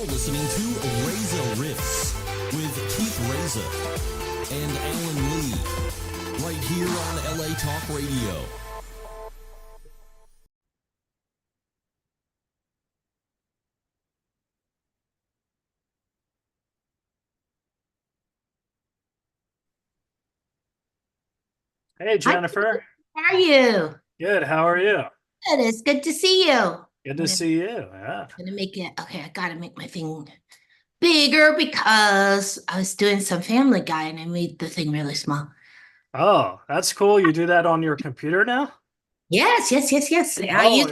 listening to Reza Riffs with Keith Reza and Alan Lee, right here on LA Talk Radio. Hey, Hi, Jennifer. how are you? Good. How are you? Good. It's good to see you. Good to see you. Yeah. Gonna make it. Okay, I gotta make my thing bigger because I was doing some Family Guy and I made the thing really small. Oh, that's cool. You do that on your computer now? Yes. Oh,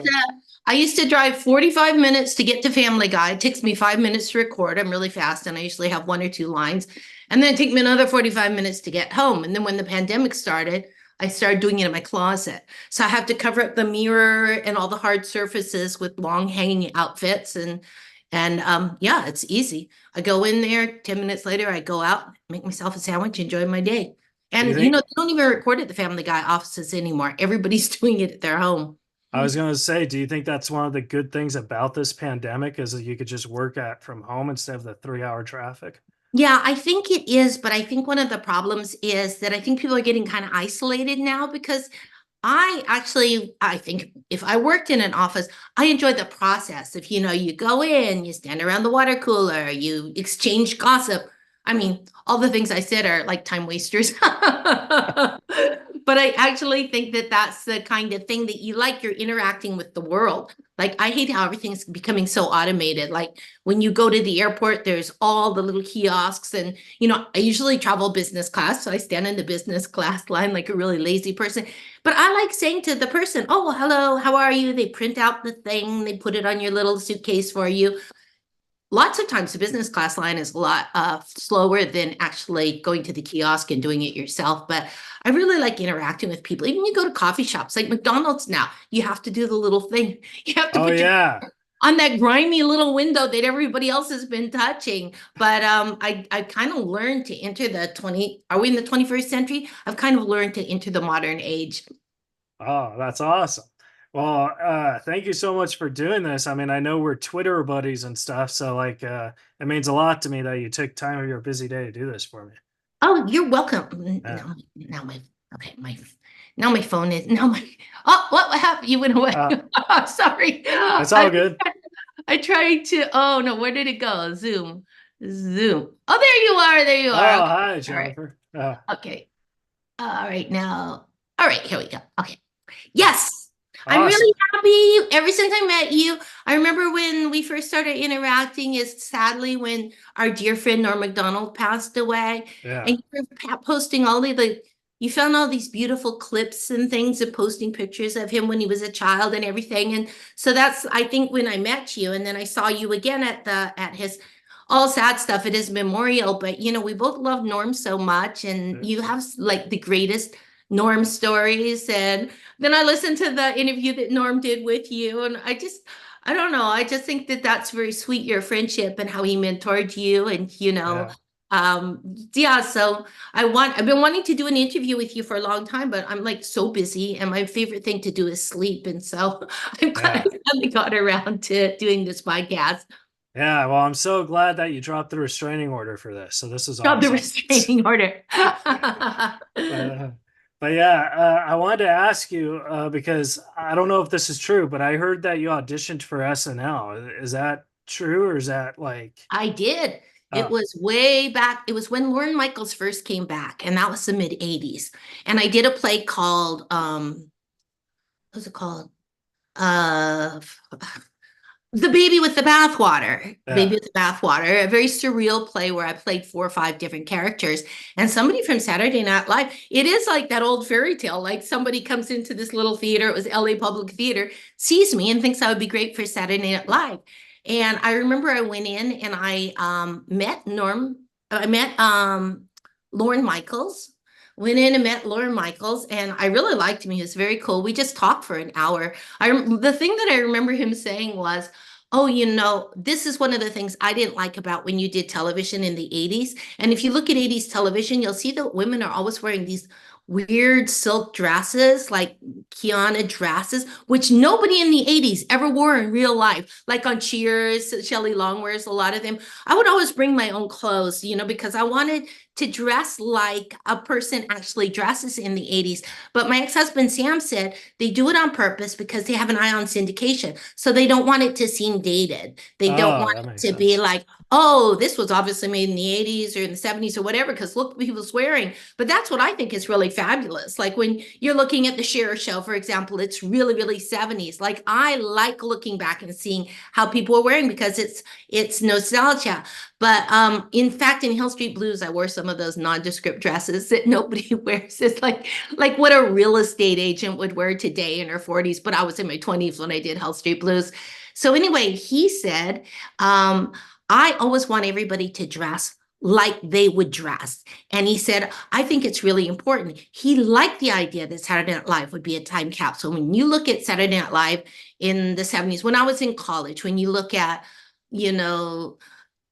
I used to drive 45 minutes to get to Family Guy. It takes me 5 minutes to record. I'm really fast and I usually have one or two lines. And then it takes me another 45 minutes to get home. And then when the pandemic started, I started doing it in my closet. So I have to cover up the mirror and all the hard surfaces with long hanging outfits and yeah, it's easy. I go in there, 10 minutes later, I go out, make myself a sandwich, enjoy my day. do you And think? they don't even record at the Family Guy offices anymore. Everybody's doing it at their home. I was going to say, do you think that's one of the good things about this pandemic is that you could just work at from home instead of the 3 hour traffic? Yeah, I think it is, but I think one of the problems is that I think people are getting kind of isolated now because I think if I worked in an office, I enjoy the process of, you go in, you stand around the water cooler, you exchange gossip. I mean, all the things I said are like time wasters. But I actually think that that's the kind of thing that you like. You're interacting with the world. Like, I hate how everything's becoming so automated. Like, when you go to the airport, there's all the little kiosks. And, I usually travel business class. So I stand in the business class line like a really lazy person. But I like saying to the person, oh, well, hello, how are you? They print out the thing, they put it on your little suitcase for you. Lots of times the business class line is a lot slower than actually going to the kiosk and doing it yourself. But I really like interacting with people. Even you go to coffee shops like McDonald's now, you have to do the little thing. You have to Oh, put your yeah. on that grimy little window that everybody else has been touching. But I kind of learned to enter are we in the 21st century? I've kind of learned to enter the modern age. Oh, that's awesome. Well, thank you so much for doing this. I mean, I know we're Twitter buddies and stuff, so it means a lot to me that you took time of your busy day to do this for me. Oh, you're welcome. Yeah. Now my okay, now my phone is now my oh what happened? You went away. Uh, Sorry. it's all good. I tried to oh no, where did it go? Zoom. Oh, there you are. There you Oh, are. Okay. hi, All right. Jennifer. Okay. All right now. All right, here we go. Okay. Yes. I'm Awesome. really happy. Ever since I met you, I remember when we first started interacting is sadly when our dear friend Norm Macdonald passed away. Yeah. And you were posting you found all these beautiful clips and things and posting pictures of him when he was a child and everything. And so that's, I think, when I met you. And then I saw you again at his all sad stuff at his memorial. But, we both love Norm so much. And you have like the greatest Norm stories. And then I listened to the interview that Norm did with you. And I don't know. I just think that that's very sweet, your friendship and how he mentored you. And, Yeah. yeah, so I've been wanting to do an interview with you for a long time, but I'm like so busy and my favorite thing to do is sleep. And so I'm glad Yeah. I finally got around to doing this podcast. Yeah. Well, I'm so glad that you dropped the restraining order for this. So this is Drop the awesome. restraining order. Uh, but yeah, I wanted to ask you because I don't know if this is true, but I heard that you auditioned for SNL. Is that true, or is that like? I did. It Oh, was way back. It was when Lorne Michaels first came back, and that was the mid 80s. And I did a play called what was it called? Uh The Baby with the Bathwater. yeah. Baby with the Bathwater, a very surreal play where I played 4 or 5 different characters. And somebody from Saturday Night Live, it is like that old fairy tale. Like somebody comes into this little theater, it was LA Public Theater, sees me and thinks I would be great for Saturday Night Live. And I remember I went in and I met Lorne Michaels. Went in and met Lorne Michaels, and I really liked him. He was very cool. We just talked for an hour. The thing that I remember him saying was, oh, this is one of the things I didn't like about when you did television in the 80s. And if you look at 80s television, you'll see that women are always wearing these weird silk dresses, like Kiana dresses, which nobody in the 80s ever wore in real life. Like on Cheers, Shelley Long wears a lot of them. I would always bring my own clothes, you know, because I wanted to dress like a person actually dresses in the 80s. But my ex-husband Sam said they do it on purpose because they have an eye on syndication. So they don't want it to seem dated. They don't Oh, want that it makes to sense. be like, oh, this was obviously made in the 80s or in the 70s or whatever, because look what he was wearing. But that's what I think is really fabulous. Like when you're looking at the Cher show, for example, it's really, really 70s. Like I like looking back and seeing how people are wearing because it's nostalgia. But in fact, in Hill Street Blues, I wore some of those nondescript dresses that nobody wears. It's like what a real estate agent would wear today in her 40s. But I was in my 20s when I did Hill Street Blues. So anyway, he said, I always want everybody to dress like they would dress. And he said, I think it's really important. He liked the idea that Saturday Night Live would be a time capsule. When you look at Saturday Night Live in the 70s, when I was in college, when you look at, you know,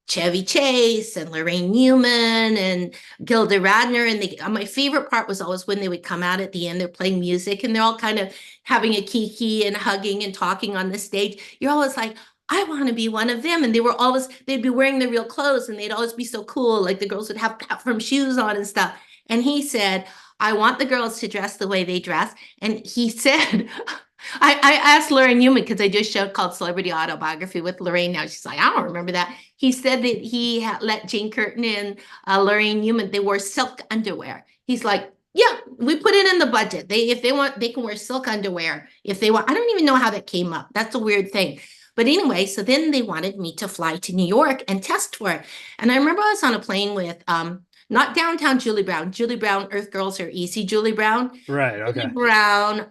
Chevy Chase and Lorraine Newman and Gilda Radner. And my favorite part was always when they would come out at the end, they're playing music and they're all kind of having a kiki and hugging and talking on the stage. You're always like, I want to be one of them. And they'd be wearing their real clothes and they'd always be so cool. Like the girls would have platform shoes on and stuff. And he said, I want the girls to dress the way they dress. And he said, I asked Lorraine Newman because I do a show called Celebrity Autobiography with Lorraine now. She's like, I don't remember that. He said that he let Jane Curtin and Lorraine Newman, they wore silk underwear. He's like, yeah, we put it in the budget. If they want, they can wear silk underwear if they want. I don't even know how that came up. That's a weird thing. But anyway, so then they wanted me to fly to New York and test for it. And I remember I was on a plane with not downtown Julie Brown. Julie Brown, Earth Girls Are Easy, Julie Brown. Right. Okay. Julie Brown,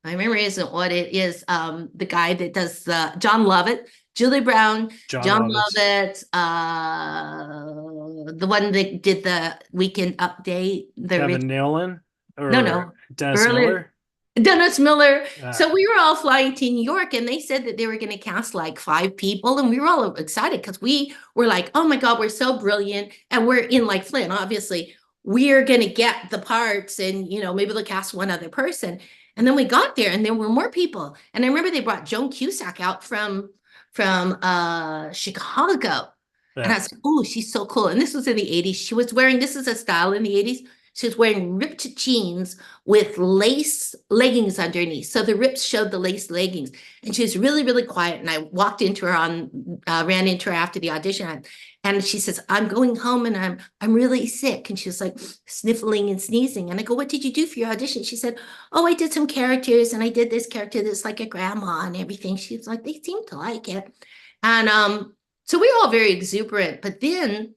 my memory isn't what it is. The guy that does John Lovett, Julie Brown, John Lovett, the one that did the Weekend Update. Kevin Nealon? Or No. Dennis Miller? Dennis Miller. So we were all flying to New York and they said that they were going to cast like 5 people. And we were all excited because we were like, oh my God, we're so brilliant. And we're in like Flynn, obviously. We're going to get the parts and, you know, maybe they'll cast one other person. And then we got there and there were more people. And I remember they brought Joan Cusack out from Chicago. Yeah. And I was like, oh, she's so cool. And this was in the 80s. She was wearing, this is a style in the 80s. She was wearing ripped jeans with lace leggings underneath. So the rips showed the lace leggings. And she was really, really quiet. And I walked into her ran into her after the audition. And she says, I'm going home and I'm really sick. And she was like sniffling and sneezing. And I go, what did you do for your audition? She said, oh, I did some characters and I did this character that's like a grandma and everything. She was like, they seem to like it. And so we were all very exuberant. But then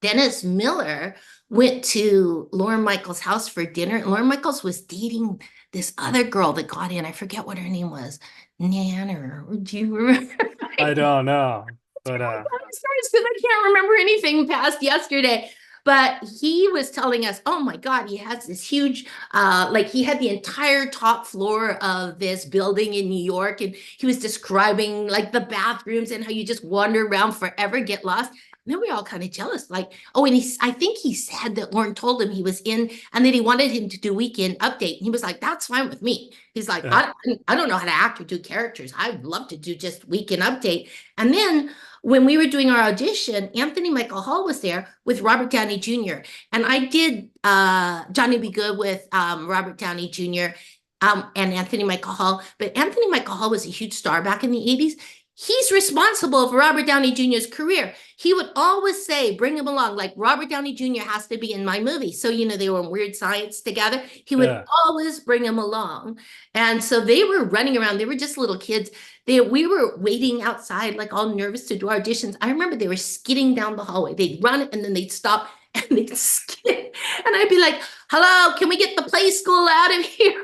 Dennis Miller went to Lorne Michaels' house for dinner. And Lorne Michaels was dating this other girl that got in. I forget what her name was. Nan, or do you remember? I don't know. But I can't remember anything past yesterday. But he was telling us, oh my God, he has this huge, like he had the entire top floor of this building in New York. And he was describing like the bathrooms and how you just wander around forever, get lost. And then we were all kind of jealous, like, oh, and I think he said that Lorne told him he was in and that he wanted him to do Weekend Update. And he was like, that's fine with me. He's like, I don't know how to act or do characters. I'd love to do just Weekend Update. And then when we were doing our audition, Anthony Michael Hall was there with Robert Downey Jr. And I did Johnny Be Good with Robert Downey Jr. And Anthony Michael Hall. But Anthony Michael Hall was a huge star back in the 80s. He's responsible for Robert Downey Jr.'s career. He would always say, bring him along, like Robert Downey Jr. has to be in my movie. So, you know, they were in Weird Science together. He would always bring him along. And so they were running around. They were just little kids. We were waiting outside, like all nervous to do auditions. I remember they were skidding down the hallway. They'd run and then they'd stop and they'd skid. And I'd be like, hello, can we get the play school out of here?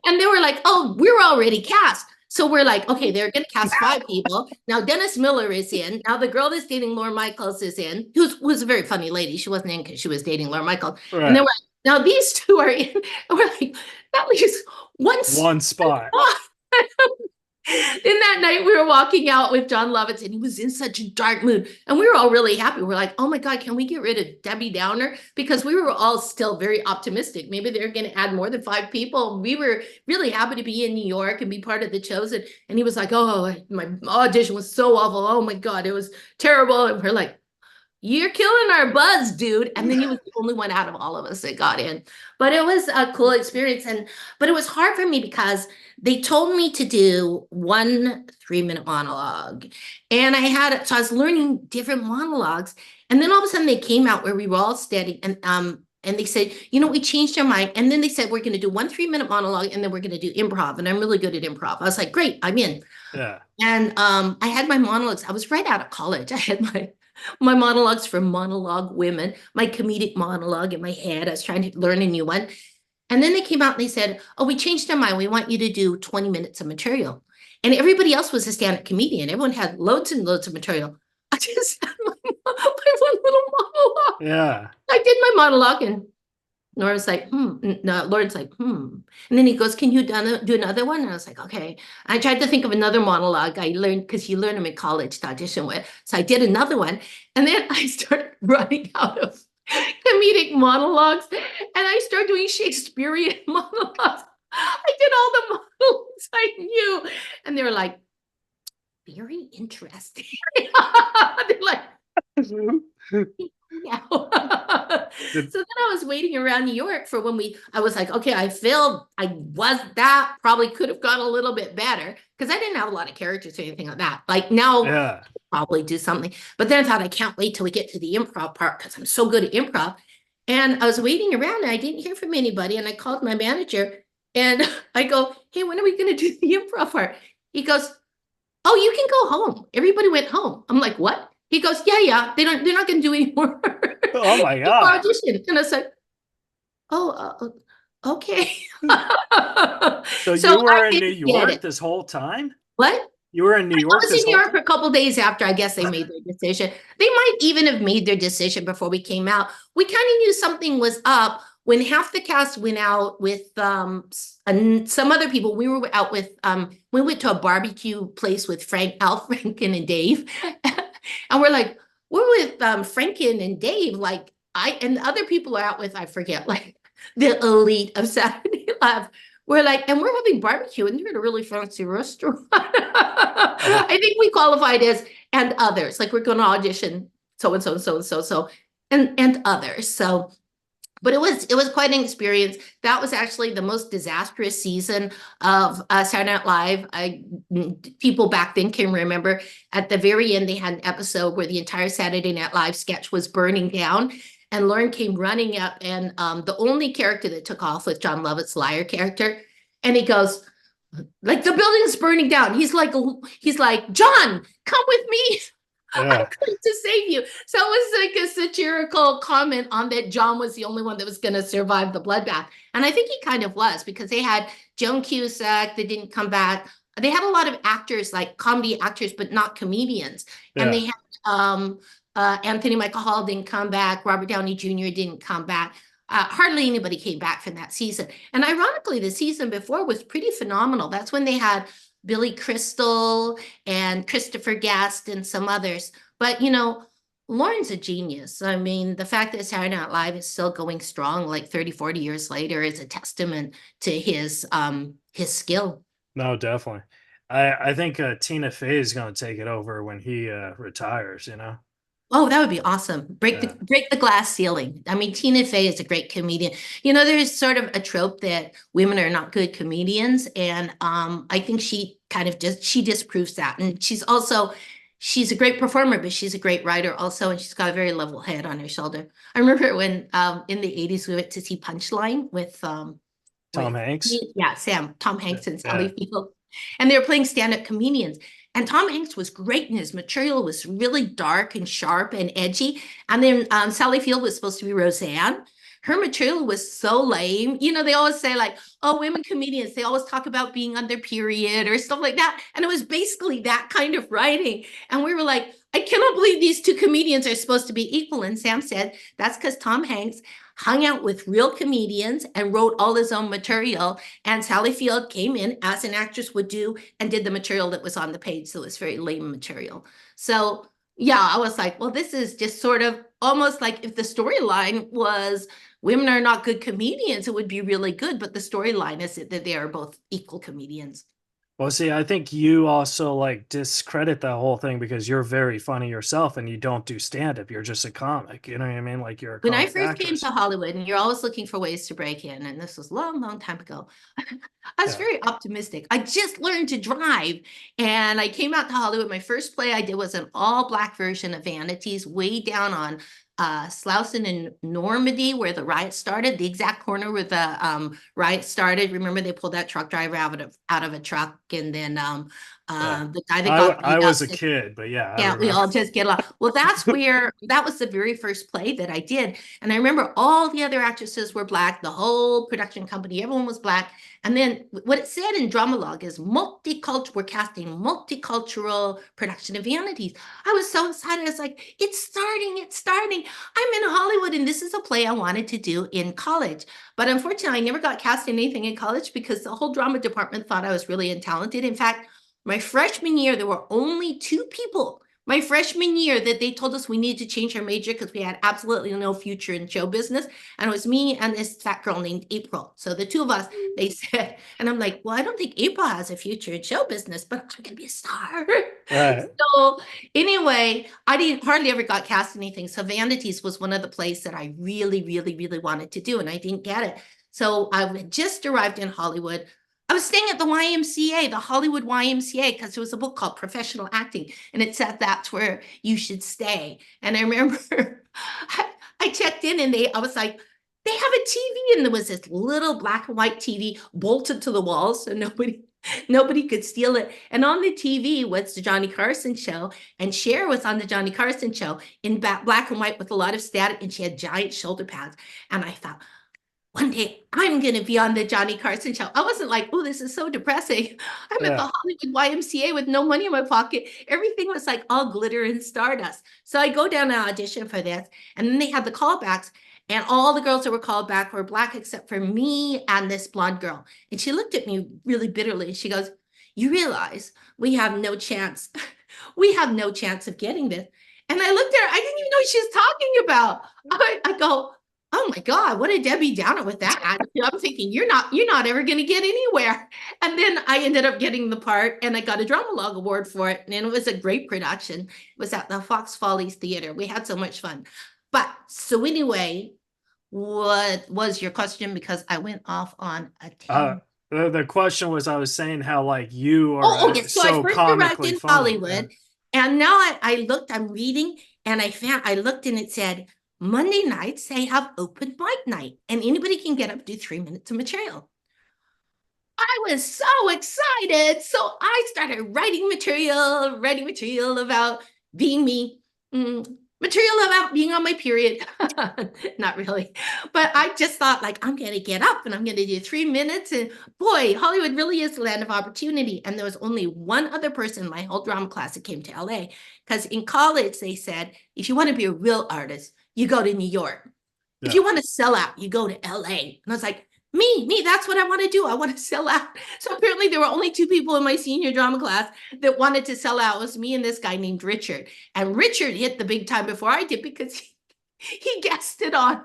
And they were like, oh, we're already cast. So we're like, okay, they're going to cast 5 people. Now Dennis Miller is in. Now the girl that's dating Lorne Michaels is in, who was a very funny lady. She wasn't in because she was dating Lorne Michaels. Right. And then we're like, now these 2 are in. And we're like, that leaves one spot. Then that night we were walking out with John Lovitz and he was in such a dark mood. And we were all really happy. We're like, oh my God, can we get rid of Debbie Downer? Because we were all still very optimistic. Maybe they're going to add more than 5 people. We were really happy to be in New York and be part of The Chosen. And he was like, oh, my audition was so awful. Oh my God, it was terrible. And we're like, you're killing our buzz, dude. And then he was the only one out of all of us that got in. But it was a cool experience. But it was hard for me because they told me to do 1 3-minute monologue. And so I was learning different monologues. And then all of a sudden they came out where we were all standing and they said, we changed our mind. And then they said, we're going to do 1 3-minute monologue and then we're going to do improv. And I'm really good at improv. I was like, great, I'm in. Yeah. And I had my monologues. I was right out of college. I had my monologues for Monologue Women, my comedic monologue in my head. I was trying to learn a new one. And then they came out and they said, oh, we changed our mind. We want you to do 20 minutes of material. And everybody else was a stand-up comedian. Everyone had loads and loads of material. I just had my 1 little monologue. Yeah. I did my monologue and Laura's like, no, Lauren's like, And then he goes, can you do another one? And I was like, okay. I tried to think of another monologue I learned because you learn them in college to audition with. So I did another one. And then I started running out of comedic monologues and I started doing Shakespearean monologues. I did all the monologues I knew. And they were like, very interesting. They're like, yeah. So then I was waiting around New York for I was like, okay, I failed. That probably could have gone a little bit better because I didn't have a lot of characters or anything like that. Like now, Yeah. probably do something. But then I thought, I can't wait till we get to the improv part because I'm so good at improv. And I was waiting around and I didn't hear from anybody. And I called my manager and I go, hey, when are we going to do the improv part? He goes, oh, you can go home. Everybody went home. I'm like, what? He goes, yeah, they're not going to do any more. Oh my God. Audition. And I was like, oh, okay. So you were in New York this whole time? What? You were in New York? I was in New York for a couple of days after I guess they made their decision. They might even have made their decision before we came out. We kind of knew something was up when half the cast went out with some other people. We were out with we went to a barbecue place with Al Franken and Dave. And we're like, we're with Franken and Dave, like and the other people are out with, I forget, like the elite of Saturday Night Live. We're like, and we're having barbecue and they're at a really fancy restaurant. I think we qualified as and others, like we're going to audition so-and-so and so-and-so and others. So, but it was quite an experience. That was actually the most disastrous season of Saturday Night Live. People back then can remember at the very end, they had an episode where the entire Saturday Night Live sketch was burning down. And Lauren came running up and the only character that took off was John Lovett's liar character. And he goes, like, the building's burning down. He's like, John, come with me. Yeah. I'm going to save you. So it was like a satirical comment on that John was the only one that was going to survive the bloodbath. And I think he kind of was because they had Joan Cusack that didn't come back. They had a lot of actors, like comedy actors, but not comedians. Yeah. And they had Anthony Michael Hall didn't come back. Robert Downey Jr. didn't come back. Hardly anybody came back from that season. And ironically, the season before was pretty phenomenal. That's when they had Billy Crystal and Christopher Guest and some others. But, Lauren's a genius. I mean, the fact that Saturday Night Live is still going strong, like 30, 40 years later, is a testament to his skill. No, definitely. I think Tina Fey is going to take it over when he retires, Oh, that would be awesome. Break the glass ceiling. I mean, Tina Fey is a great comedian. There's sort of a trope that women are not good comedians. And I think she kind of she disproves that. And she's a great performer, but she's a great writer also. And she's got a very level head on her shoulder. I remember when in the 80s, we went to see Punchline with Tom Hanks. Yeah, Tom Hanks and Sally Field. And they were playing stand-up comedians. And Tom Hanks was great, and his material was really dark and sharp and edgy. And then Sally Field was supposed to be Roseanne. Her material was so lame. They always say like, oh, women comedians, they always talk about being on their period or stuff like that. And it was basically that kind of writing. And we were like, I cannot believe these two comedians are supposed to be equal. And Sam said, that's because Tom Hanks hung out with real comedians and wrote all his own material. And Sally Field came in, as an actress would do, and did the material that was on the page. So it was very lame material. So yeah, I was like, well, this is just sort of almost like if the storyline was women are not good comedians, it would be really good. But the storyline is that they are both equal comedians. Well, see, I think you also like discredit that whole thing because you're very funny yourself and you don't do stand-up. You're just a comic. You know what I mean? Like you're a When I comic first came actress. to Hollywood, and you're always looking for ways to break in, and this was a long, long time ago, I was Yeah. very optimistic. I just learned to drive, and I came out to Hollywood. My first play I did was an all-black version of Vanities, way down on Slauson in Normandy, where the riot started, the exact corner where the riot started. Remember, they pulled that truck driver out of a truck, and then the guy that got I beat was up a kid, but yeah, I Yeah, we remember. all just get along. Well, that's where that was the very first play that I did. And I remember all the other actresses were Black, the whole production company, everyone was Black. And then what it said in Dramalog is multicultural, we're casting multicultural production of Vanities. I was so excited. I was like, it's starting, it's starting. I'm in Hollywood, and this is a play I wanted to do in college. But unfortunately, I never got cast in anything in college because the whole drama department thought I was really talented. In fact, my freshman year, there were only 2 people my freshman year that they told us we needed to change our major because we had absolutely no future in show business. And it was me and this fat girl named April. So the 2 of us, they said, and I'm like, well, I don't think April has a future in show business, but I can be a star. Right. So anyway, I didn't hardly ever got cast in anything. So Vanities was one of the plays that I really, really, really wanted to do, and I didn't get it. So I had just arrived in Hollywood. I was staying at the YMCA, the Hollywood YMCA, because there was a book called Professional Acting, and it said that's where you should stay. And I remember I checked in, and I was like, they have a TV, and there was this little black and white TV bolted to the wall, so nobody could steal it. And on the TV was the Johnny Carson show, and Cher was on the Johnny Carson show in black and white with a lot of static, and she had giant shoulder pads. And I thought, one day I'm going to be on the Johnny Carson show. I wasn't like, oh, this is so depressing. I'm at the Hollywood YMCA with no money in my pocket. Everything was like all glitter and stardust. So I go down and audition for this. And then they had the callbacks. And all the girls that were called back were Black except for me and this blonde girl. And she looked at me really bitterly. She goes, you realize we have no chance. We have no chance of getting this. And I looked at her. I didn't even know what she was talking about. I go, oh my God, what a Debbie Downer with that attitude. I'm thinking, you're not ever going to get anywhere. And then I ended up getting the part, and I got a Dramalog Award for it. And it was a great production. It was at the Fox Follies Theater. We had so much fun. But so anyway, what was your question? Because I went off on a tangent. The question was, I was saying how like you are yes. So so I first arrived comically in funny. Hollywood, and now I looked, I'm reading, and I looked, and it said, Monday nights, they have open mic night, and anybody can get up and do 3 minutes of material. I was so excited. So I started writing material about being me, material about being on my period. Not really. But I just thought, like, I'm going to get up and I'm going to do 3 minutes. And boy, Hollywood really is the land of opportunity. And there was only one other person in my whole drama class that came to LA. Because in college, they said, if you want to be a real artist, you go to New York. Yeah. If you want to sell out, you go to LA. And I was like, me, that's what I want to do. I want to sell out. So apparently there were only 2 people in my senior drama class that wanted to sell out. It was me and this guy named Richard. And Richard hit the big time before I did because he guested on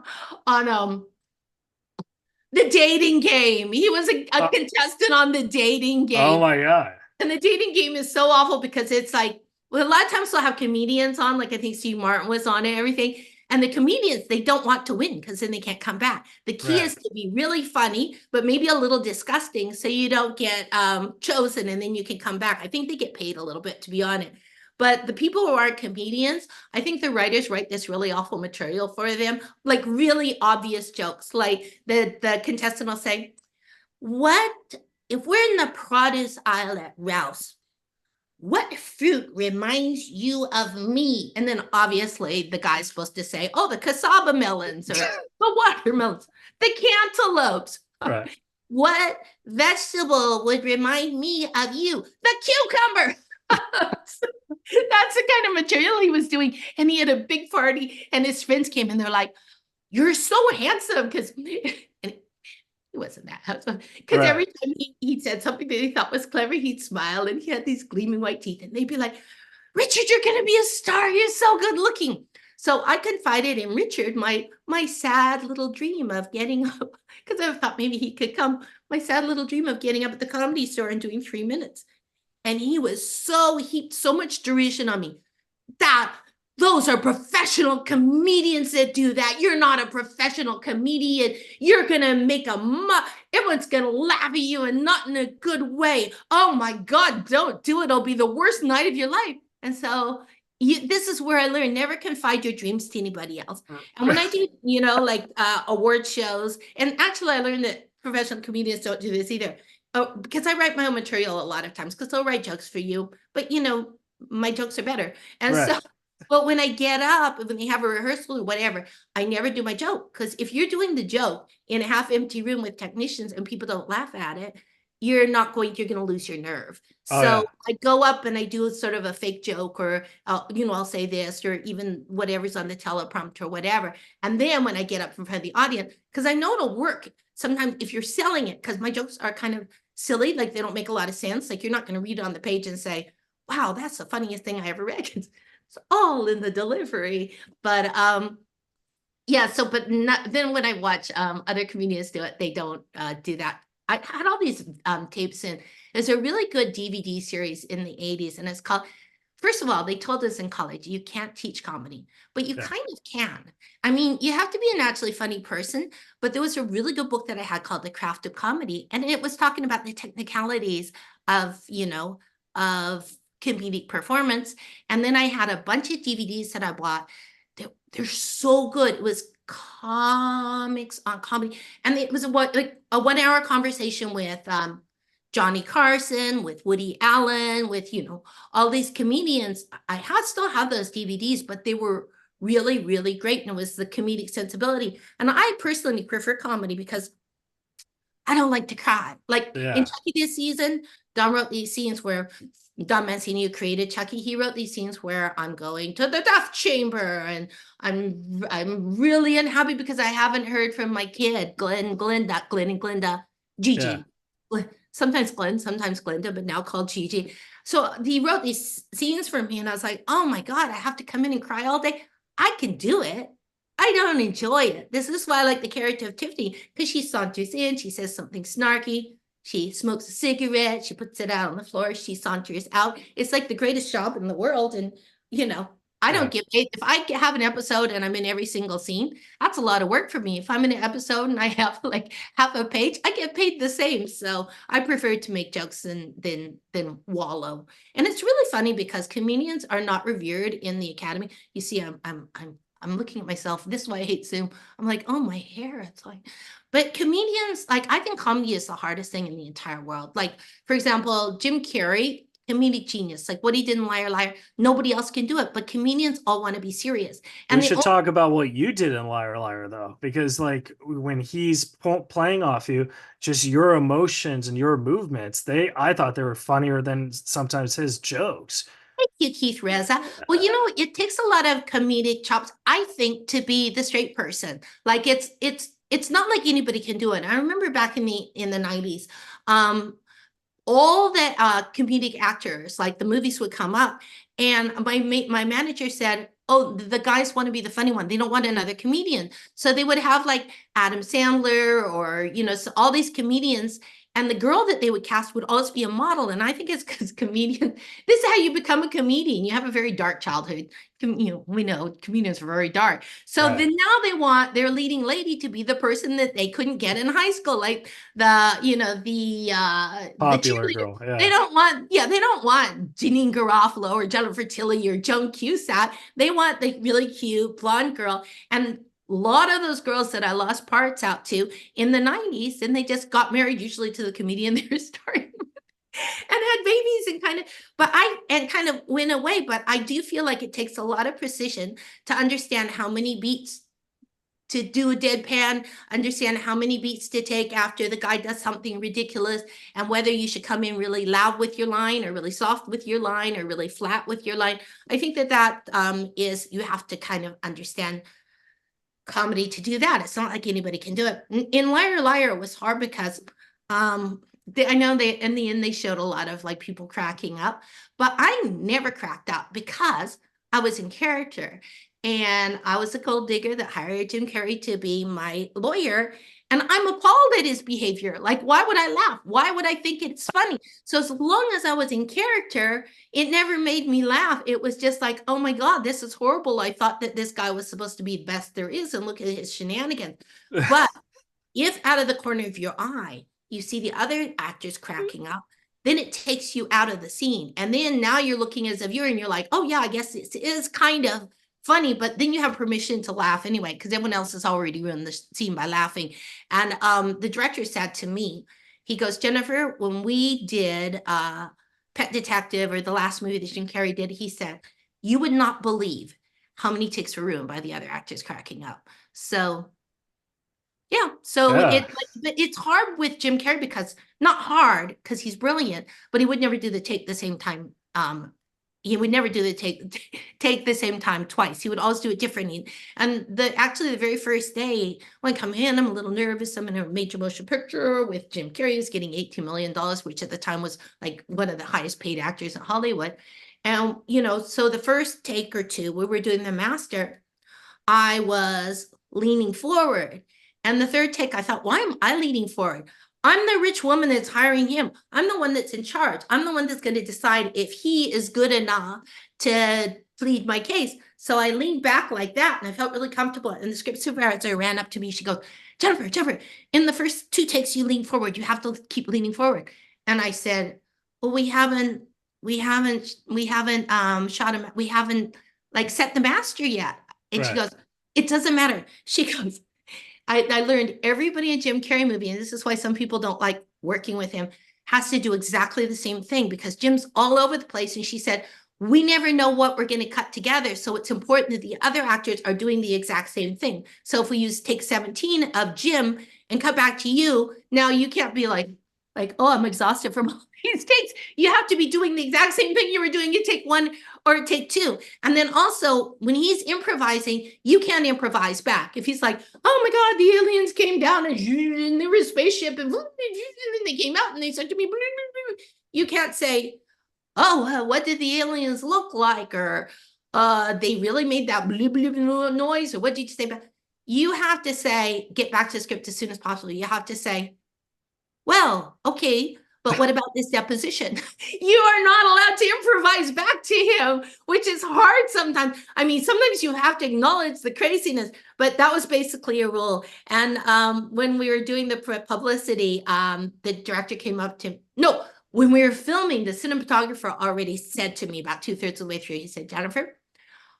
The Dating Game. He was a contestant on The Dating Game. Oh my God. And The Dating Game is so awful because it's like, well, a lot of times they'll have comedians on, like I think Steve Martin was on it and everything. And the comedians, they don't want to win because then they can't come back. The key is to be really funny, but maybe a little disgusting so you don't get chosen and then you can come back. I think they get paid a little bit to be on it. But the people who aren't comedians, I think the writers write this really awful material for them, like really obvious jokes. Like the contestant will say, what, if we're in the produce aisle at Ralph's, what fruit reminds you of me? And then obviously the guy's supposed to say, oh, the cassava melons or the watermelons, the cantaloupes. Right. What vegetable would remind me of you? The cucumber. That's the kind of material he was doing. And he had a big party and his friends came and they're like, you're so handsome, because and he wasn't that handsome, because Right. every time he said something that he thought was clever, he'd smile, and he had these gleaming white teeth, and they'd be like, Richard, you're going to be a star. You're so good looking. So I confided in Richard my sad little dream of getting up, because I thought maybe he could come, my sad little dream of getting up at the Comedy Store and doing 3 minutes. And he was so heaped so much derision on me. That those are professional comedians that do that. You're not a professional comedian. You're gonna make everyone's gonna laugh at you, and not in a good way. Oh my God, don't do it. It'll be the worst night of your life. And so this is where I learned, never confide your dreams to anybody else. And when I do, like award shows, and actually I learned that professional comedians don't do this either. Oh, because I write my own material a lot of times, because they'll write jokes for you, but my jokes are better. And Right. so, but when I get up, when they have a rehearsal or whatever, I never do my joke. Because if you're doing the joke in a half empty room with technicians and people don't laugh at it, you're going to lose your nerve. Oh, So yeah. I go up and I do sort of a fake joke, or I'll say this, or even whatever's on the teleprompter or whatever. And then when I get up in front of the audience, because I know it'll work. Sometimes if you're selling it, because my jokes are kind of silly, like they don't make a lot of sense. Like you're not going to read it on the page and say, wow, that's the funniest thing I ever read. It's all in the delivery. But yeah, so but then when I watch other comedians do it, they don't do that. I had all these tapes in. There's a really good DVD series in the 80s, and it's called, first of all, they told us in college, you can't teach comedy, but you kind of can. I mean, you have to be a naturally funny person, but there was a really good book that I had called The Craft of Comedy, and it was talking about the technicalities of, of comedic performance. And then I had a bunch of DVDs that I bought. They're so good. It was comics on comedy, and it was a 1 hour conversation with Johnny Carson, with Woody Allen, with all these comedians. I still have those DVDs, but they were really, really great, and it was the comedic sensibility. And I personally prefer comedy because I don't like to cry. Like in Chucky this season, Don wrote these scenes where Don Mancini, who created Chucky, he wrote these scenes where I'm going to the death chamber, and I'm really unhappy because I haven't heard from my kid, Glenn and Glenda, Gigi. Yeah. Sometimes Glenn, sometimes Glenda, but now called Gigi. So he wrote these scenes for me, and I was like, oh my God, I have to come in and cry all day. I can do it. I don't enjoy it. This is why I like the character of Tiffany, because she saunters in, she says something snarky, she smokes a cigarette, she puts it out on the floor, she saunters out. It's like the greatest job in the world. And, I don't get paid. If I have an episode and I'm in every single scene, that's a lot of work for me. If I'm in an episode and I have like half a page, I get paid the same. So I prefer to make jokes than wallow. And it's really funny because comedians are not revered in the academy. You see, I'm looking at myself. This is why I hate Zoom. I'm like, oh, my hair. It's like, but comedians, like, I think comedy is the hardest thing in the entire world. Like, for example, Jim Carrey, comedic genius. Like what he did in Liar Liar, nobody else can do it. But comedians all want to be serious. And we should talk about what you did in Liar Liar, though, because like when he's playing off you, just your emotions and your movements, I thought they were funnier than sometimes his jokes. Thank you, Keith Reza. Well, it takes a lot of comedic chops, I think, to be the straight person. Like it's not like anybody can do it. I remember back in the 90s, all the comedic actors, like the movies would come up, and my manager said, oh, the guys want to be the funny one. They don't want another comedian. So they would have like Adam Sandler or, so all these comedians. And the girl that they would cast would always be a model. And I think it's because this is how you become a comedian. You have a very dark childhood. We know comedians are very dark. So then now they want their leading lady to be the person that they couldn't get in high school, like the popular girl. Yeah. They don't want Janine Garofalo or Jennifer Tilly or Joan Cusack. They want the really cute blonde girl. And a lot of those girls that I lost parts out to in the 90s, and they just got married usually to the comedian they were starring with and had babies and kind of went away. But I do feel like it takes a lot of precision to understand how many beats to do a deadpan, understand how many beats to take after the guy does something ridiculous, and whether you should come in really loud with your line or really soft with your line or really flat with your line. I think that is, you have to kind of understand comedy to do that. It's not like anybody can do it. In Liar Liar, it was hard because I know they in the end they showed a lot of like people cracking up, but I never cracked up because I was in character. And I was a gold digger that hired Jim Carrey to be my lawyer. And I'm appalled at his behavior. Like, why would I laugh? Why would I think it's funny? So as long as I was in character, it never made me laugh. It was just like, oh my God, this is horrible. I thought that this guy was supposed to be the best there is, and look at his shenanigans. But if out of the corner of your eye, you see the other actors cracking up, then it takes you out of the scene. And then now you're looking as a viewer and you're like, oh yeah, I guess it is kind of funny, but then you have permission to laugh anyway, because everyone else has already ruined the scene by laughing. And the director said to me, he goes, Jennifer, when we did Pet Detective, or the last movie that Jim Carrey did, he said, you would not believe how many takes were ruined by the other actors cracking up. So yeah, so it's hard with Jim Carrey because not hard because he's brilliant, but he would never do the take the same time. He would never do the take the same time twice. He would always do it differently. And actually the very first day when I come in, I'm a little nervous. I'm in a major motion picture with Jim Carrey, who's getting $18 million, which at the time was like one of the highest paid actors in Hollywood. And so the first take or two, we were doing The Master, I was leaning forward. And the third take, I thought, why am I leaning forward? I'm the rich woman that's hiring him. I'm the one that's in charge. I'm the one that's going to decide if he is good enough to plead my case. So I leaned back like that and I felt really comfortable. And the script supervisor ran up to me. She goes, Jennifer, in the first two takes, you lean forward. You have to keep leaning forward. And I said, well, we haven't shot him. We haven't like set the master yet. And She goes, it doesn't matter. She goes, I learned everybody in Jim Carrey movie, and this is why some people don't like working with him, has to do exactly the same thing because Jim's all over the place. And she said, we never know what we're going to cut together. So it's important that the other actors are doing the exact same thing. So if we use take 17 of Jim and cut back to you, now you can't be like, oh, I'm exhausted from all these takes. You have to be doing the exact same thing you were doing in take one or take two. And then also when he's improvising, you can't improvise back. If he's like, oh my God, the aliens came down and there was a spaceship and they came out and they said to me, you can't say, oh, what did the aliens look like? Or they really made that noise? Or what did you say? You have to say, get back to the script as soon as possible. You have to say, well, okay, but what about this deposition? You are not allowed to improvise back to him, which is hard sometimes. I mean, sometimes you have to acknowledge the craziness, but that was basically a rule. And when we were doing the publicity, the director came up to, when we were filming, the cinematographer already said to me about 2/3 of the way through, he said, Jennifer,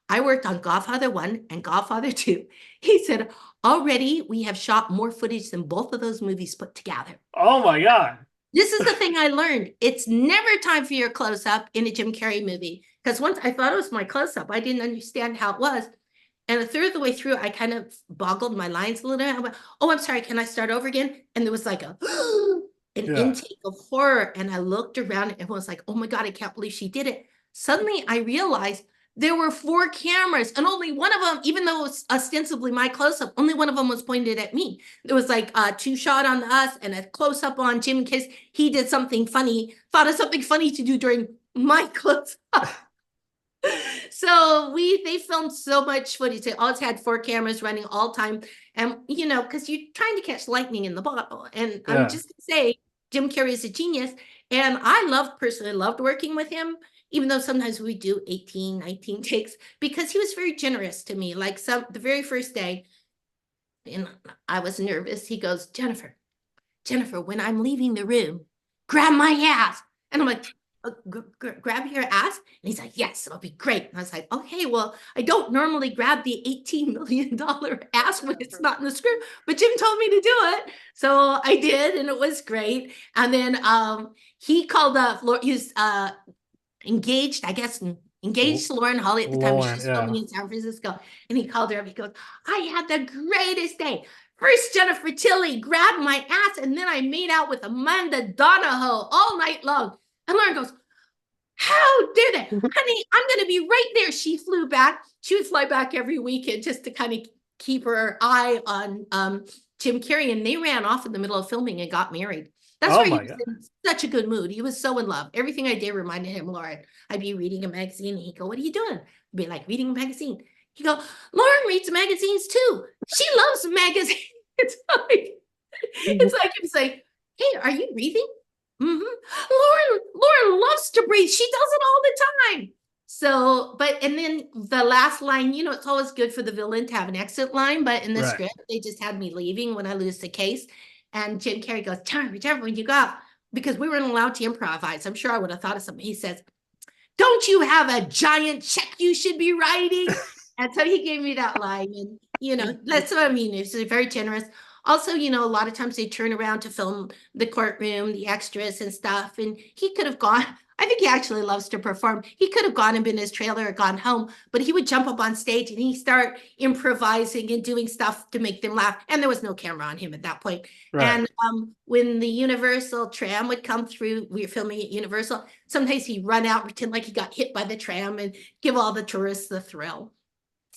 I worked on Godfather 1 and Godfather 2. He said, already we have shot more footage than both of those movies put together. Oh my God. This is the thing I learned. It's never time for your close-up in a Jim Carrey movie. Because once I thought it was my close-up, I didn't understand how it was. And a third of the way through, I kind of boggled my lines a little bit. I went, oh, I'm sorry, can I start over again? And there was like an intake of horror. And I looked around and was like, oh my God, I can't believe she did it. Suddenly I realized there were 4 cameras and only one of them, even though it was ostensibly my close-up, only one of them was pointed at me. There was like a 2-shot on us and a close-up on Jim in case he did something funny, thought of something funny to do during my close-up. So they filmed so much footage. They always had 4 cameras running all time. And, because you're trying to catch lightning in the bottle. And I'm just going to say, Jim Carrey is a genius. And I personally loved working with him, even though sometimes we do 18, 19 takes, because he was very generous to me. Like the very first day, and I was nervous. He goes, Jennifer, when I'm leaving the room, grab my ass. And I'm like, grab your ass? And he's like, yes, it'll be great. And I was like, okay, well, I don't normally grab the $18 million ass when it's not in the script, but Jim told me to do it. So I did, and it was great. And then he called up, he was engaged to Lauren Holly at the time. She was filming in San Francisco. And he called her up. He goes, I had the greatest day. First, Jennifer Tilly grabbed my ass, and then I made out with Amanda Donahoe all night long. And Lauren goes, how did it? Honey, I'm going to be right there. She flew back. She would fly back every weekend just to kind of keep her eye on Jim Carrey, and they ran off in the middle of filming and got married. That's where he was in such a good mood. He was so in love. Everything I did reminded him, Lauren. I'd be reading a magazine, and he'd go, "What are you doing?" I'd be like, "Reading a magazine." He'd go, "Lauren reads magazines too. She loves magazines." It's like he was like, "Hey, are you reading?" Lauren loves to breathe. She does it all the time. So, and then the last line, it's always good for the villain to have an exit line, but in the script, they just had me leaving when I lose the case. And Jim Carrey goes, "Whichever when you go out," because we weren't allowed to improvise. I'm sure I would have thought of something. He says, "Don't you have a giant check you should be writing?" And so he gave me that line. And, that's what I mean. It's very generous. Also, a lot of times they turn around to film the courtroom, the extras and stuff. And he could have gone. I think he actually loves to perform. He could have gone and been in his trailer or gone home, but he would jump up on stage and he'd start improvising and doing stuff to make them laugh. And there was no camera on him at that point. And when the Universal tram would come through, we were filming at Universal, sometimes he'd run out, pretend like he got hit by the tram and give all the tourists the thrill.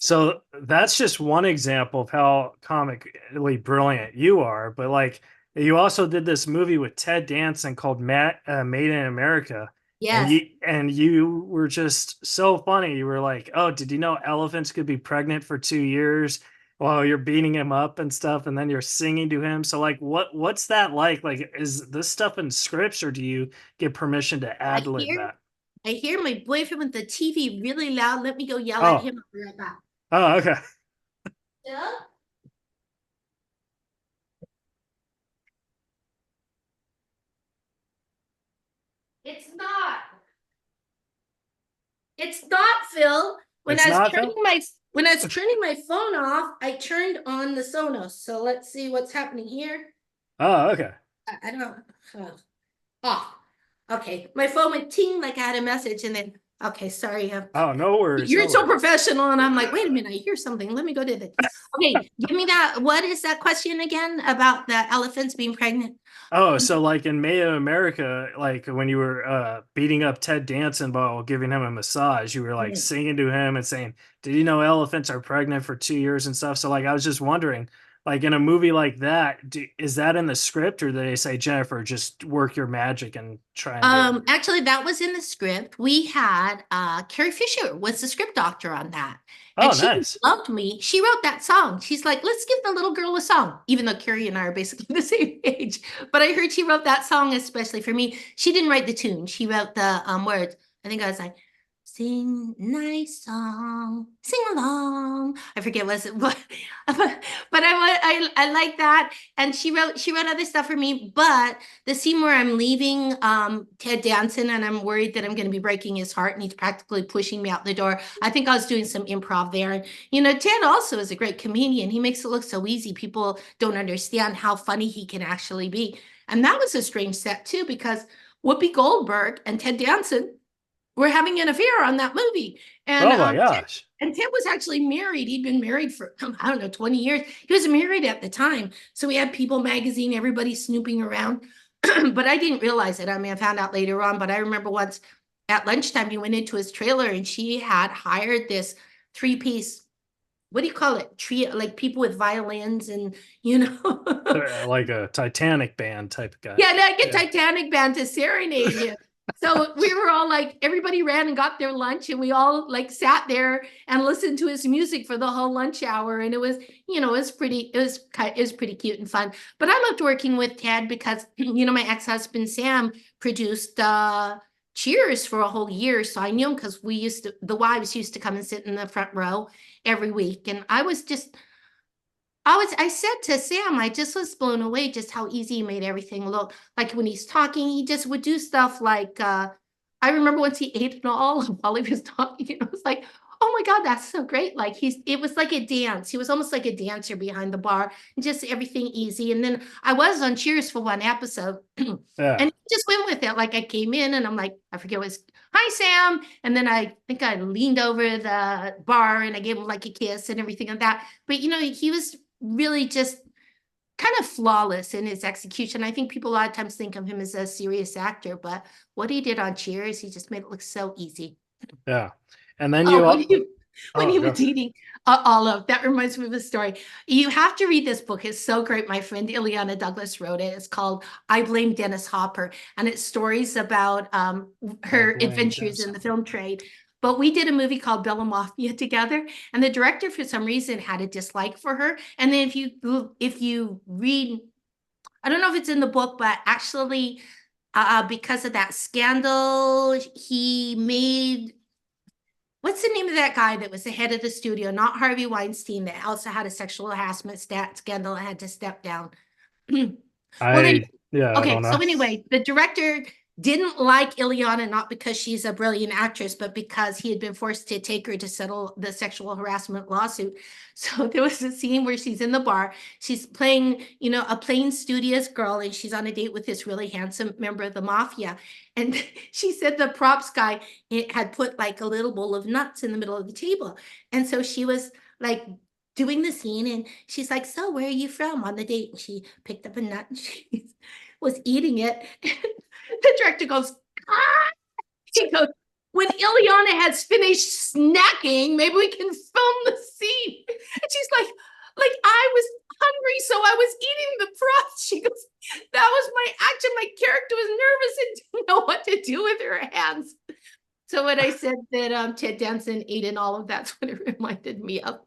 So that's just one example of how comically brilliant you are. But like, you also did this movie with Ted Danson called Made in America. Yes. And you were just so funny. You were like, "Oh, did you know elephants could be pregnant for 2 years?" While you're beating him up and stuff, and then you're singing to him. So like, what's that like? Like, is this stuff in scripts, or do you get permission to ad lib that? I hear my boyfriend with the TV really loud. Let me go yell at him. I'll be right back. Oh, okay. Yeah. It's not. It's not, Phil. When I was turning my phone off, I turned on the Sonos. So let's see what's happening here. Oh, okay. I don't. Oh, okay. My phone went ting like I had a message, and then okay, sorry. Oh, no worries. You're so professional, and I'm like, wait a minute, I hear something. Let me go to the. Okay, give me that. What is that question again about the elephants being pregnant? Oh, so like in Made in America, like when you were beating up Ted Danson while giving him a massage, you were like singing to him and saying, "Did you know elephants are pregnant for 2 years and stuff?" So like, I was just wondering, like in a movie like that, is that in the script, or do they say, "Jennifer, just work your magic and try"? And actually, that was in the script. We had Carrie Fisher was the script doctor on that. Oh, and she nice. loved me. She wrote that song. She's like, "Let's give the little girl a song," even though Carrie and I are basically the same age. But I heard she wrote that song especially for me. She didn't write the tune. She wrote the words. I think I was like, "Sing nice song, sing along." I forget what it was, but I like that. And she wrote other stuff for me. But the scene where I'm leaving Ted Danson and I'm worried that I'm going to be breaking his heart and he's practically pushing me out the door. I think I was doing some improv there. And Ted also is a great comedian. He makes it look so easy. People don't understand how funny he can actually be. And that was a strange set too, because Whoopi Goldberg and Ted Danson were having an affair on that movie. And, oh my gosh. Ted was actually married. He'd been married for, I don't know, 20 years. He was married at the time. So we had People magazine, everybody snooping around. But I didn't realize it. I mean, I found out later on, but I remember once at lunchtime, he went into his trailer and she had hired this 3-piece, what do you call it? Trio, like people with violins and, like a Titanic band type of guy. Yeah, like a Titanic band to serenade him. So we were all like, everybody ran and got their lunch, and we all like sat there and listened to his music for the whole lunch hour. And it was, it was pretty cute and fun. But I loved working with Ted because, my ex-husband Sam produced Cheers for a whole year. So I knew him because the wives used to come and sit in the front row every week. And I said to Sam, I just was blown away just how easy he made everything look. Like when he's talking, he just would do stuff like, I remember once he ate it all while he was talking, and I was like, oh my God, that's so great. Like it was like a dance. He was almost like a dancer behind the bar, and just everything easy. And then I was on Cheers for one episode and he just went with it. Like I came in and I'm like, I forget what it was. Hi, Sam. And then I think I leaned over the bar and I gave him like a kiss and everything like that. But he was really just kind of flawless in his execution. I think people a lot of times think of him as a serious actor, but what he did on Cheers, he just made it look so easy. Yeah. And then when Oh, he was gosh. eating olive. That reminds me of a story. You have to read this book. It's so great. My friend Ileana Douglas wrote it. It's called I Blame Dennis Hopper, and it's stories about I her blame adventures Dennis in the Hopper. film trade. But we did a movie called Bella Mafia together, and the director, for some reason, had a dislike for her. And then if you read, I don't know if it's in the book, but actually, because of that scandal, he made, what's the name of that guy that was the head of the studio? Not Harvey Weinstein, that also had a sexual harassment scandal and had to step down. Well, then, Yeah, I okay, don't so know. anyway, the director didn't like Ileana, not because she's a brilliant actress, but because he had been forced to take her to settle the sexual harassment lawsuit. So there was a scene where she's in the bar, she's playing, a plain, studious girl, and she's on a date with this really handsome member of the mafia. And she said the props guy had put like a little bowl of nuts in the middle of the table. And so she was like doing the scene, and she's like, so where are you from on the date? And she picked up a nut and she was eating it. The director goes, ah! He goes, when Ileana has finished snacking, maybe we can film the scene. And she's like I was hungry, so I was eating the props. She goes, that was my action. My character was nervous and didn't know what to do with her hands. So when I said that Ted Danson ate in all of that's what it reminded me of.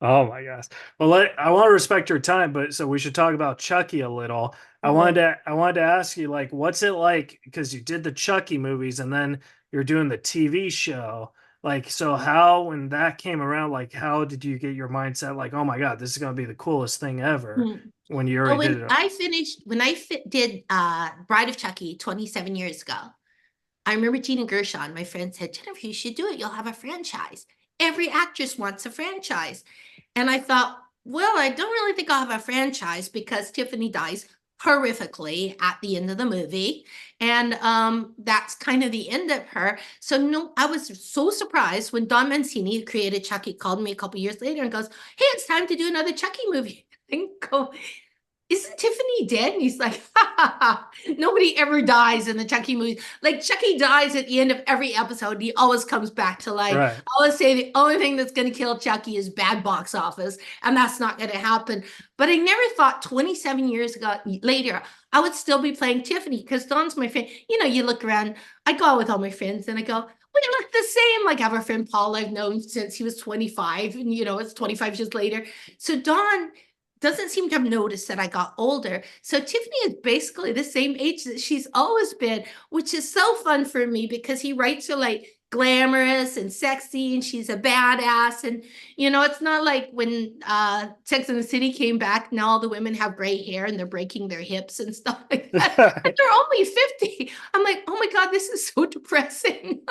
Oh my gosh. Well, I want to respect your time, but so we should talk about Chucky a little. I wanted to ask you, like, what's it like? Because you did the Chucky movies and then you're doing the TV show. Like, so how, when that came around, like, how did you get your mindset? Like, oh my God, this is going to be the coolest thing ever when you Well, already did it. when I did Bride of Chucky 27 years ago, I remember Gina Gershon, my friend, said, Jennifer, you should do it. You'll have a franchise. Every actress wants a franchise. And I thought, well, I don't really think I'll have a franchise because Tiffany dies horrifically at the end of the movie. And that's kind of the end of her. So no, I was so surprised when Don Mancini, who created Chucky, called me a couple years later and goes, hey, it's time to do another Chucky movie. And go, isn't Tiffany dead? And he's like, ha, ha, ha. Nobody ever dies in the Chucky movie. Like Chucky dies at the end of every episode. He always comes back to like, Right. I always say the only thing that's going to kill Chucky is bad box office. And that's not going to happen. But I never thought 27 years ago later, I would still be playing Tiffany because Dawn's my friend. You look around, I go out with all my friends and I go, we look the same. Like I have a friend, Paul, I've known since he was 25 and, it's 25 years later. So Dawn doesn't seem to have noticed that I got older. So Tiffany is basically the same age that she's always been, which is so fun for me because he writes her like glamorous and sexy and she's a badass. And, it's not like when Sex and the City came back, now all the women have gray hair and they're breaking their hips and stuff like that. But they're only 50. I'm like, oh my God, this is so depressing.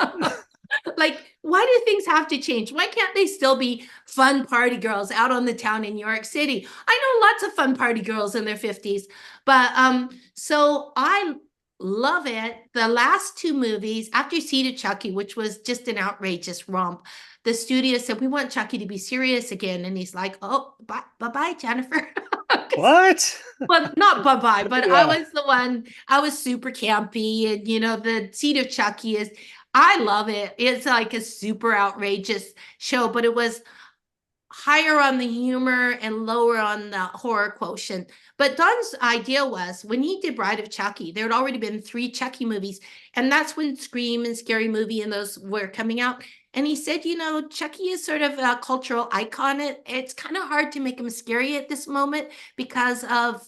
Like, why do things have to change? Why can't they still be fun party girls out on the town in New York City? I know lots of fun party girls in their 50s, but so I love it. The last two movies after Seed of Chucky, which was just an outrageous romp, the studio said, we want Chucky to be serious again. And he's like, oh, bye-bye, Jennifer. What? Well, not bye-bye, but Yeah. I was super campy. And, the Seed of Chucky I love it. It's like a super outrageous show, but it was higher on the humor and lower on the horror quotient. But Don's idea was when he did Bride of Chucky, there had already been 3 Chucky movies. And that's when Scream and Scary Movie and those were coming out. And he said, Chucky is sort of a cultural icon. It's kind of hard to make him scary at this moment because of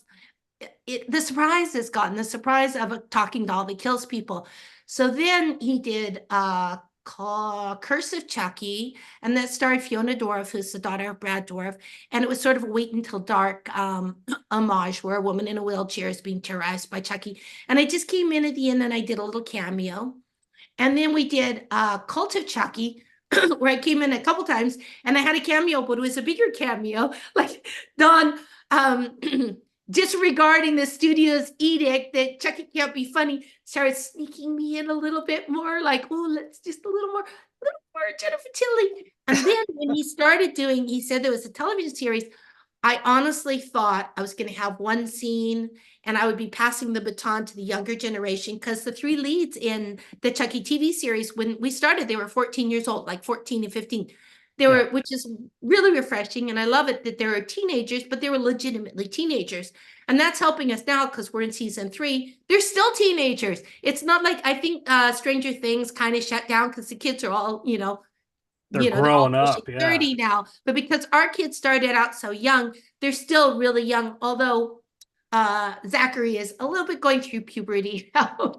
the surprise is gone, the surprise of a talking doll that kills people. So then he did Curse of Chucky, and that starred Fiona Dorff, who's the daughter of Brad Dorff. And it was sort of a Wait Until Dark homage where a woman in a wheelchair is being terrorized by Chucky. And I just came in at the end and I did a little cameo. And then we did Cult of Chucky, where I came in a couple times and I had a cameo, but it was a bigger cameo. Like Don disregarding the studio's edict that Chucky can't be funny, started sneaking me in a little bit more, like, oh, let's just a little more Jennifer Tilly. And then when he said there was a television series, I honestly thought I was going to have one scene and I would be passing the baton to the younger generation because the 3 leads in the Chucky TV series, when we started, they were 14 years old, like 14 and 15. They were, which is really refreshing. And I love it that there are teenagers, but they were legitimately teenagers. And that's helping us now because we're in season 3. They're still teenagers. It's not like, I think Stranger Things kind of shut down because the kids are all, They're they're all growing pushing up. Yeah. 30 now. But because our kids started out so young, they're still really young. Although Zachary is a little bit going through puberty now.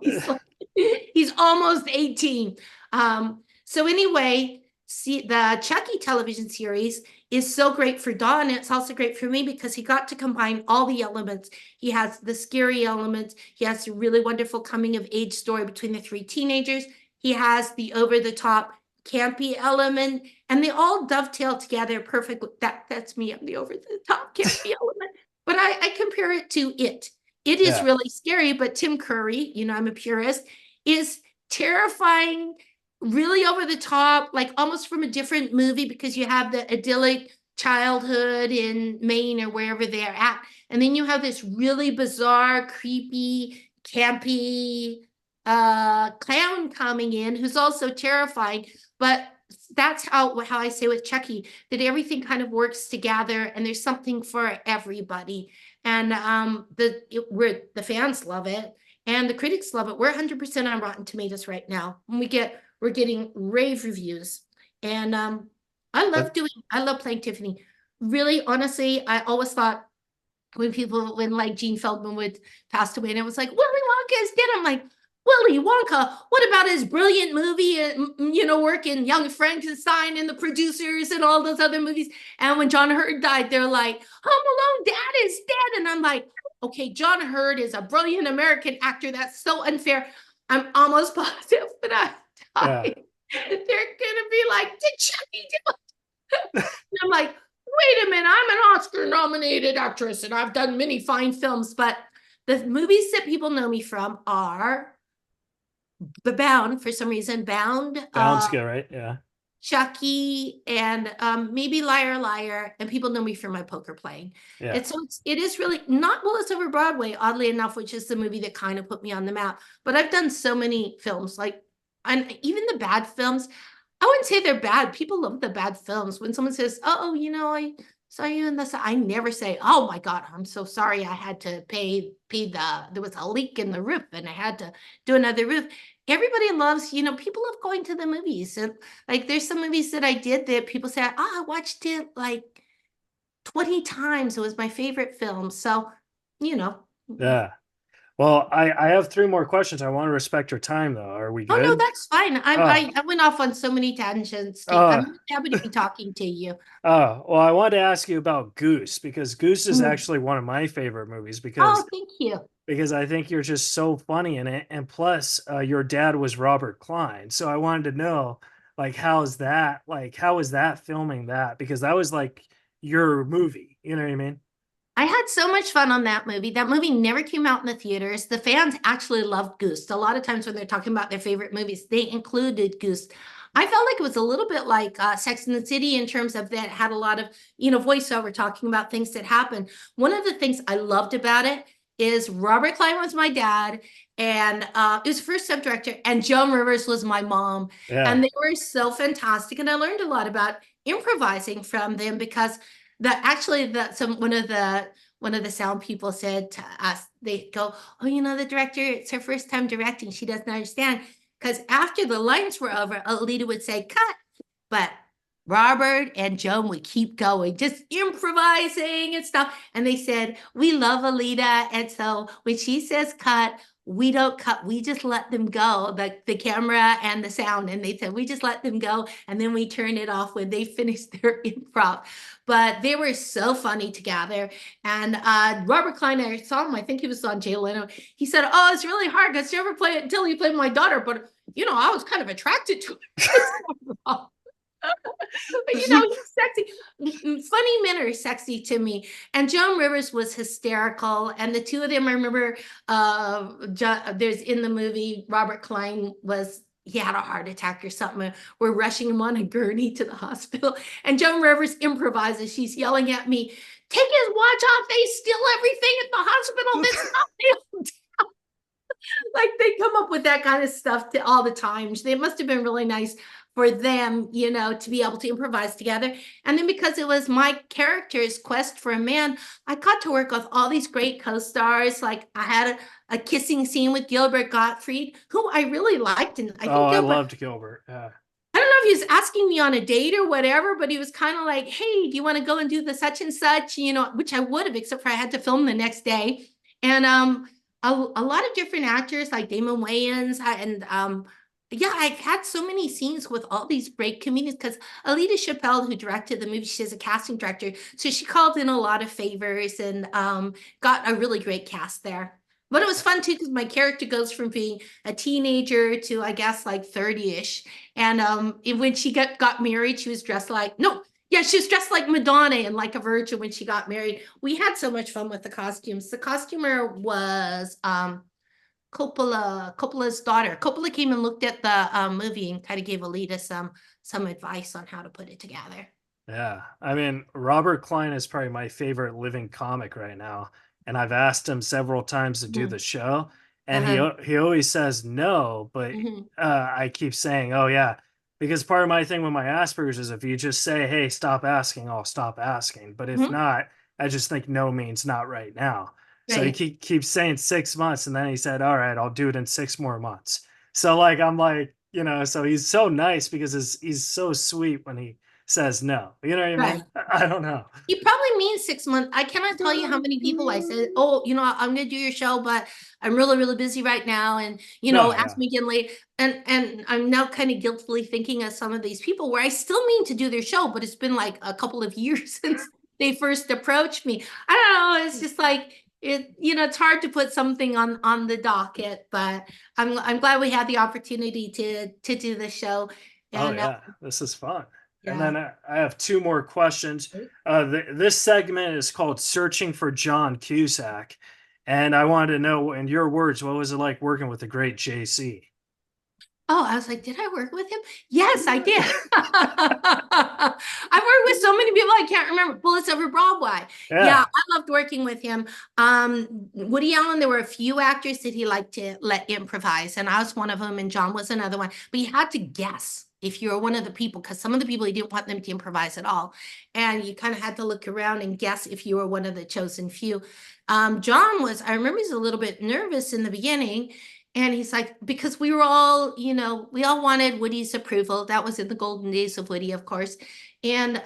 He's almost 18. So anyway, see, the Chucky television series is so great for Don. It's also great for me because he got to combine all the elements. He has the scary elements. He has a really wonderful coming of age story between the 3 teenagers. He has the over the top campy element, and they all dovetail together perfectly. That's me. I'm the over the top campy element. But I compare it to It. It is really scary, but Tim Curry, I'm a purist, is terrifying, really over the top, like almost from a different movie because you have the idyllic childhood in Maine or wherever they're at. And then you have this really bizarre, creepy, campy clown coming in who's also terrifying. But that's how I say with Chucky, that everything kind of works together and there's something for everybody. And the fans love it and the critics love it. We're 100% on Rotten Tomatoes right now. We're getting rave reviews. And I love playing Tiffany. Really, honestly, I always thought when like Gene Feldman would pass away and it was like, Willy Wonka is dead. I'm like, Willy Wonka, what about his brilliant movie, work in Young Frankenstein and the producers and all those other movies? And when John Hurt died, they're like, Home Alone, Dad is dead. And I'm like, okay, John Hurt is a brilliant American actor. That's so unfair. I'm almost positive that I died. They're going to be like, did Chucky do it? And I'm like, wait a minute, I'm an Oscar-nominated actress and I've done many fine films, but the movies that people know me from are The Bound, for some reason, Bound's good, right? Yeah. Chucky, and maybe Liar Liar, and people know me for my poker playing. Yeah. It is really not Willis Over Broadway, oddly enough, which is the movie that kind of put me on the map. But I've done so many films, and even the bad films. I wouldn't say they're bad. People love the bad films. When someone says, "Oh, I saw you in this," I never say, "Oh my God, I'm so sorry. I had to pay there was a leak in the roof and I had to do another roof." Everybody loves, people love going to the movies. And like, there's some movies that I did that people say, I watched it like 20 times. It was my favorite film. So, Yeah. Well, I have 3 more questions. I want to respect your time, though. Are we good? Oh, no, that's fine. I went off on so many tangents. I'm happy to be talking to you. Well, I wanted to ask you about Goose because Goose is actually one of my favorite movies because thank you. Because I think you're just so funny in it, and plus, your dad was Robert Klein, so I wanted to know, how is that? How was that filming that? Because that was your movie. You know what I mean? I had so much fun on that movie. That movie never came out in the theaters. The fans actually loved Goose. A lot of times when they're talking about their favorite movies, they included Goose. I felt like it was a little bit like Sex and the City in terms of that had a lot of, voiceover talking about things that happened. One of the things I loved about it is Robert Klein was my dad, and it was first step director, and Joan Rivers was my mom. Yeah. And they were so fantastic. And I learned a lot about improvising from them because one of the sound people said to us, they go, "Oh, the director, it's her first time directing. She doesn't understand." Because after the lines were over, Alita would say, "Cut." But Robert and Joan would keep going, just improvising and stuff. And they said, "We love Alita." And so when she says cut, we don't cut. We just let them go, the camera and the sound. And they said, we just let them go. And then we turn it off when they finish their improv. But they were so funny together. And Robert Klein, I saw him, I think he was on Jay Leno. He said, "Oh, it's really hard because you ever play it until you played my daughter. But, I was kind of attracted to it." But he's sexy. Funny men are sexy to me. And Joan Rivers was hysterical. And the two of them, I remember there's in the movie, Robert Klein he had a heart attack or something. We're rushing him on a gurney to the hospital. And Joan Rivers improvises. She's yelling at me, "Take his watch off. They steal everything at the hospital. That's not them." Like they come up with that kind of stuff all the time. It must have been really nice for them, you know, to be able to improvise together. And then because it was my character's quest for a man, I got to work with all these great co-stars. Like I had a kissing scene with Gilbert Gottfried, who I really liked. And I Oh, think I Gilbert, loved Gilbert. Yeah. I don't know if he was asking me on a date or whatever, but he was kind of like, hey, do you want to go and do the such and such, you know, which I would have, except for I had to film the next day. And a lot of different actors like Damon Wayans and yeah, I had so many scenes with all these great comedians because Alita Chappelle, who directed the movie, she's a casting director. So she called in a lot of favors and got a really great cast there. But it was fun too because my character goes from being a teenager to I guess like 30-ish. And when she got married, she was dressed like she was dressed like Madonna and like a virgin when she got married. We had so much fun with the costumes. The costumer was Coppola's daughter. Coppola came and looked at the movie and kind of gave Alita some advice on how to put it together. Yeah. I mean, Robert Klein is probably my favorite living comic right now. And I've asked him several times to do the show, and he always says no, but I keep saying, oh yeah, because part of my thing with my Asperger's is if you just say, hey, stop asking, I'll stop asking. But if not, I just think no means not right now. So he keeps saying 6 months, and then he said, all right, I'll do it in 6 more months. So like, I'm like, you know, so he's so nice because he's so sweet when he says no. You know what I mean? I don't know. He probably means 6 months. I cannot tell you how many people I said, oh, you know, I'm going to do your show, but I'm really, really busy right now. And, you know, ask me again later. And I'm now kind of guiltily thinking of some of these people where I still mean to do their show, but it's been like a couple of years since they first approached me. I don't know. It's just like, you know, it's hard to put something on the docket, but I'm glad we had the opportunity to do the show. And, this is fun. And then I have 2 more questions. This segment is called Searching for John Cusack. And I wanted to know, in your words, what was it like working with the great JC? Oh, I was like, did I work with him? Yes, I did. I've worked with so many people I can't remember. Bullets Over Broadway. Yeah, I loved working with him. Woody Allen, there were a few actors that he liked to let improvise, and I was one of them, and John was another one. But you had to guess if you were one of the people, because some of the people he didn't want them to improvise at all. And you kind of had to look around and guess if you were one of the chosen few. John was, I remember he was a little bit nervous in the beginning. And he's like, because we were all, you know, we all wanted Woody's approval. That was in the golden days of Woody, of course. And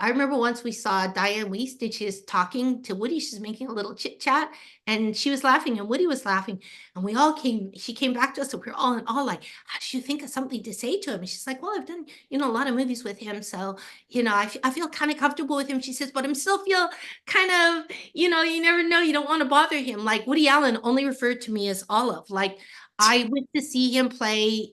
I remember once we saw Diane Wiest and she was talking to Woody. She's making a little chit chat and she was laughing and Woody was laughing. And she came back to us. So we were all like, how did you think of something to say to him? And she's like, well, I've done, you know, a lot of movies with him. So, you know, I feel kind of comfortable with him. She says, but I'm still feel kind of, you know, you never know. You don't want to bother him. Like Woody Allen only referred to me as Olive. Like I went to see him play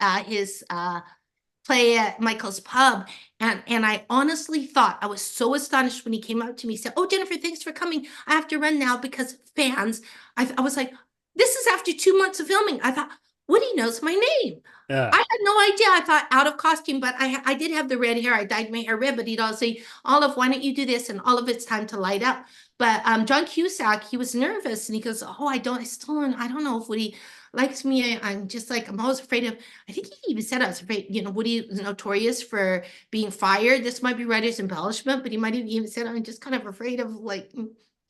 play at Michael's Pub. And I honestly thought, I was so astonished when he came up to me, said, oh, Jennifer, thanks for coming. I have to run now because fans. I was like, this is after 2 months of filming. I thought, Woody knows my name. I had no idea. I thought out of costume, but I did have the red hair. I dyed my hair red, but he'd always say, Olive, why don't you do this? And Olive, it's time to light up. But John Cusack, he was nervous and he goes, oh, I don't know if Woody likes me. I'm just like, I'm always afraid of, I think he even said I was afraid, you know, Woody is notorious for being fired. This might be writer's embellishment, but he might have even said, I'm just kind of afraid of like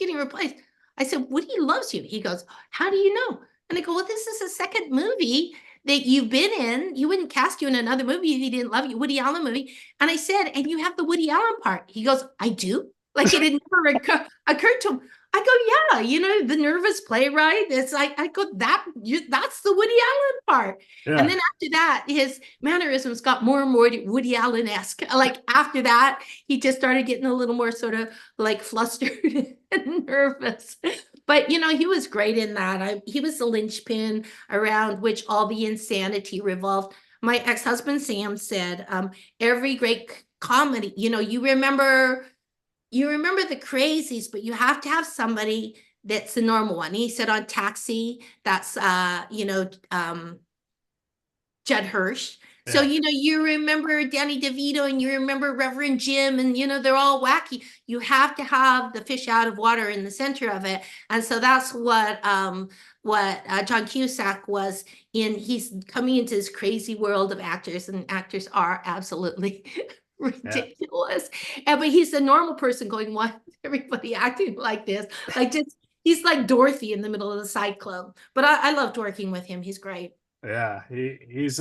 getting replaced. I said, Woody loves you. He goes, how do you know? And I go, well, this is the second movie that you've been in. You wouldn't cast you in another movie if he didn't love you, Woody Allen movie. And I said, and you have the Woody Allen part. He goes, I do? Like it had never occurred to him. I go, yeah, you know, the nervous playwright. It's like, I go, that's the Woody Allen part. Yeah. And then after that, his mannerisms got more and more Woody Allen-esque. Like after that, he just started getting a little more sort of like flustered and nervous. But, you know, he was great in that. He was the linchpin around which all the insanity revolved. My ex-husband, Sam, said, every great comedy, you know, you remember the crazies, but you have to have somebody that's the normal one. He said on Taxi, that's, you know, Judd Hirsch. So, Yeah. you remember Danny DeVito and you remember Reverend Jim, and, they're all wacky. You have to have the fish out of water in the center of it. And so that's what John Cusack was in. He's coming into this crazy world of actors, and actors are absolutely ridiculous. But he's a normal person going, why is everybody acting like this? Like, just, he's like Dorothy in the middle of the Cyclone. But I loved working with him. He's great. Yeah, he's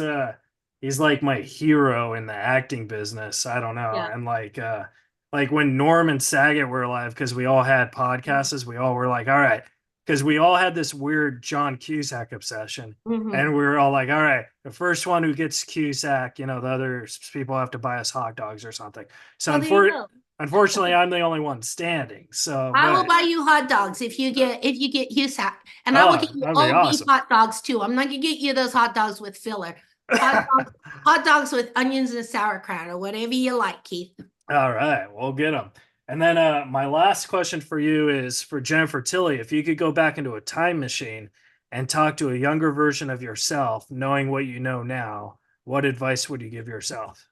like my hero in the acting business. I don't know. Yeah. And like when Norm and Saget were alive, because we all had podcasts, we all were like, all right, because we all had this weird John Cusack obsession. Mhm. And we were all like, all right, the first one who gets Cusack, the other people have to buy us hot dogs or something. So Well, there you go. unfortunately, I'm the only one standing. So I will but buy you hot dogs if you get Cusack, and I will get you that'd be all beef awesome. hot dogs too. I'm not gonna get you those hot dogs with filler. Hot dogs with onions and sauerkraut or whatever you like, Keith. All right, we'll get them. And then my last question for you is for Jennifer Tilly. If you could go back into a time machine and talk to a younger version of yourself, knowing what you know now, what advice would you give yourself?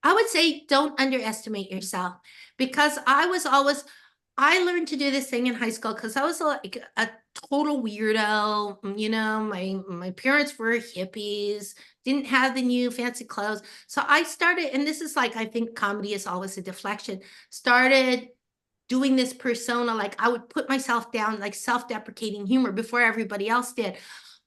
I would say don't underestimate yourself, because I learned to do this thing in high school because I was like a total weirdo. My parents were hippies, didn't have the new fancy clothes. So I started, and this is like, I think comedy is always a deflection, started doing this persona. Like, I would put myself down, like self-deprecating humor before everybody else did.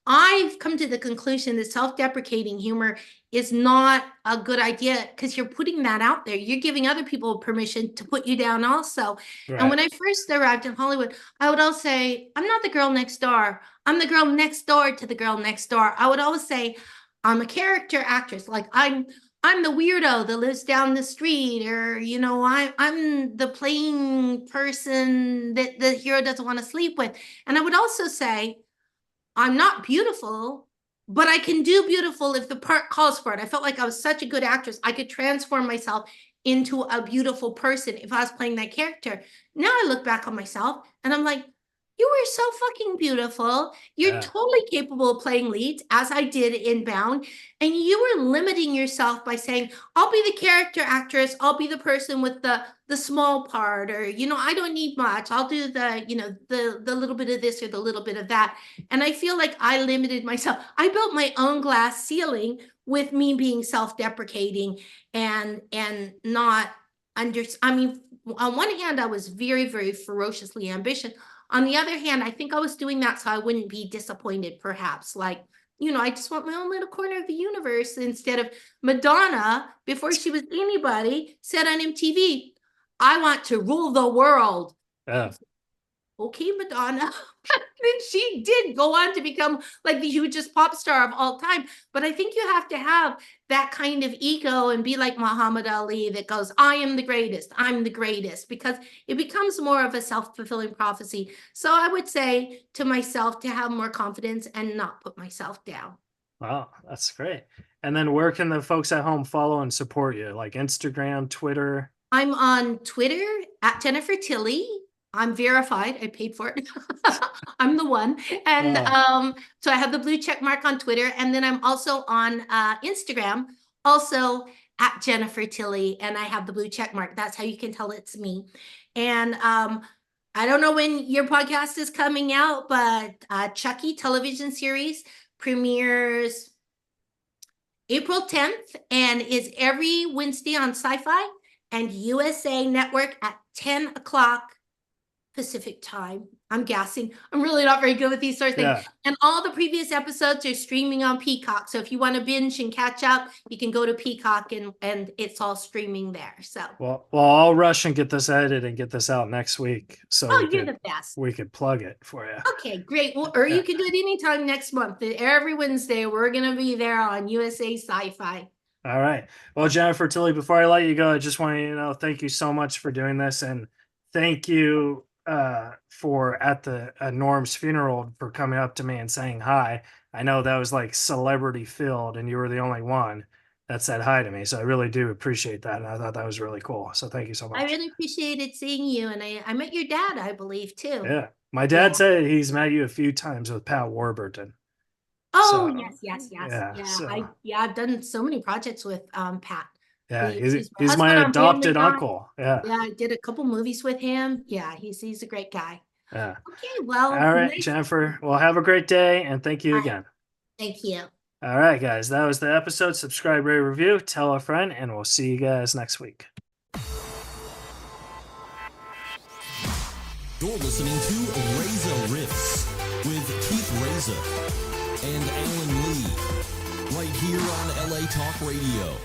I've come to the conclusion that self-deprecating humor is not a good idea, because you're putting that out there. You're giving other people permission to put you down also. Right. And when I first arrived in Hollywood, I would always say, I'm not the girl next door. I'm the girl next door to the girl next door. I would always say, I'm a character actress. Like, I'm the weirdo that lives down the street, or, I'm the plain person that the hero doesn't want to sleep with. And I would also say, I'm not beautiful, but I can do beautiful if the part calls for it. I felt like I was such a good actress. I could transform myself into a beautiful person if I was playing that character. Now I look back on myself and I'm like, you were so fucking beautiful. You're totally capable of playing leads, as I did in Bound. And you were limiting yourself by saying, I'll be the character actress. I'll be the person with the small part, or, I don't need much. I'll do the little bit of this or the little bit of that. And I feel like I limited myself. I built my own glass ceiling with me being self-deprecating and not I mean, on one hand, I was very, very ferociously ambitious. On the other hand, I think I was doing that so I wouldn't be disappointed, perhaps. Like, I just want my own little corner of the universe, instead of Madonna, before she was anybody, said on MTV, I want to rule the world. Yeah. Okay, Madonna. Then she did go on to become like the hugest pop star of all time. But I think you have to have that kind of ego and be like Muhammad Ali, that goes, I am the greatest. I'm the greatest, because it becomes more of a self-fulfilling prophecy. So I would say to myself to have more confidence and not put myself down. Wow, that's great. And then where can the folks at home follow and support you? Like Instagram, Twitter? I'm on Twitter at Jennifer Tilly. I'm verified. I paid for it. I'm the one. And so I have the blue check mark on Twitter. And then I'm also on Instagram, also at Jennifer Tilly. And I have the blue check mark. That's how you can tell it's me. And I don't know when your podcast is coming out, but Chucky television series premieres April 10th and is every Wednesday on Sci-Fi and USA Network at 10 o'clock Pacific time. I'm guessing. I'm really not very good with these sort of things. Yeah. And all the previous episodes are streaming on Peacock. So if you want to binge and catch up, you can go to Peacock and it's all streaming there. So well, I'll rush and get this edited and get this out next week. So you're the best. We could plug it for you. Okay, great. Well, or you can do it anytime next month. Every Wednesday, we're gonna be there on USA Sci-Fi. All right. Well, Jennifer Tilly, before I let you go, I just want to thank you so much for doing this, and thank you for at Norm's funeral for coming up to me and saying hi. I know that was like celebrity filled and you were the only one that said hi to me. So I really do appreciate that. And I thought that was really cool. So thank you so much. I really appreciated seeing you. And I met your dad, I believe, too. Yeah. My dad said he's met you a few times with Pat Warburton. Oh, So, yes. yeah, Yeah, so I've done so many projects with Pat. yeah, He's my he's my husband on Family adopted Guy. uncle. Yeah, Yeah, I did a couple movies with him. Yeah, he's a great guy. yeah. Okay, well, All right, nice. Jennifer. Well, have a great day, and thank you All right. again. Thank you. All right, guys. That was the episode. Subscribe, rate, review, tell a friend, and we'll see you guys next week. You're listening to Reza Riffs with Keith Reza and Alan Lee, right here on LA Talk Radio.